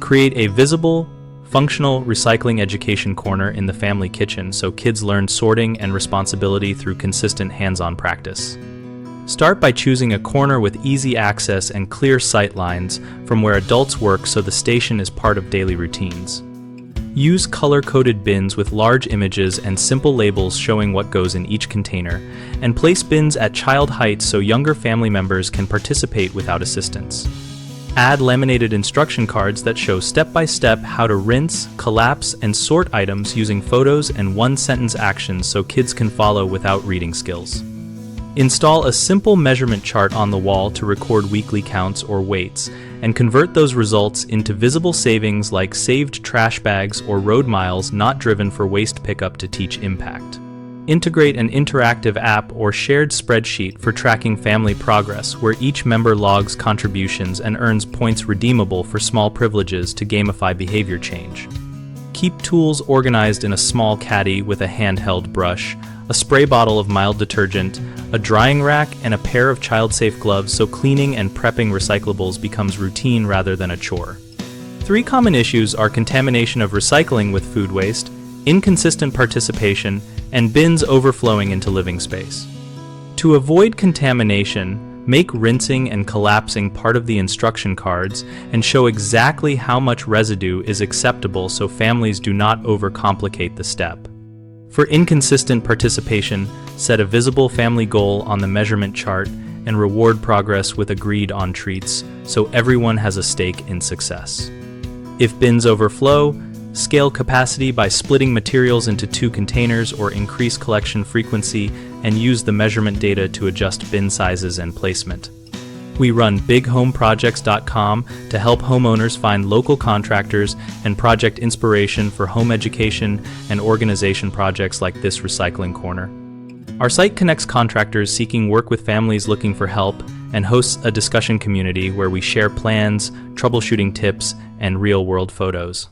Create a visible, functional recycling education corner in the family kitchen so kids learn sorting and responsibility through consistent hands-on practice. Start by choosing a corner with easy access and clear sight lines from where adults work so the station is part of daily routines. Use color-coded bins with large images and simple labels showing what goes in each container, and place bins at child height so younger family members can participate without assistance. Add laminated instruction cards that show step-by-step how to rinse, collapse, and sort items using photos and one-sentence actions so kids can follow without reading skills. Install a simple measurement chart on the wall to record weekly counts or weights, and convert those results into visible savings like saved trash bags or road miles not driven for waste pickup to teach impact. Integrate an interactive app or shared spreadsheet for tracking family progress where each member logs contributions and earns points redeemable for small privileges to gamify behavior change. Keep tools organized in a small caddy with a handheld brush, a spray bottle of mild detergent, a drying rack, and a pair of child-safe gloves so cleaning and prepping recyclables becomes routine rather than a chore. 3 common issues are contamination of recycling with food waste, inconsistent participation, and bins overflowing into living space. To avoid contamination, make rinsing and collapsing part of the instruction cards and show exactly how much residue is acceptable so families do not overcomplicate the step. For inconsistent participation, set a visible family goal on the measurement chart and reward progress with agreed-on treats so everyone has a stake in success. If bins overflow, scale capacity by splitting materials into 2 containers or increase collection frequency and use the measurement data to adjust bin sizes and placement. We run bighomeprojects.com to help homeowners find local contractors and project inspiration for home education and organization projects like this recycling corner. Our site connects contractors seeking work with families looking for help and hosts a discussion community where we share plans, troubleshooting tips, and real-world photos.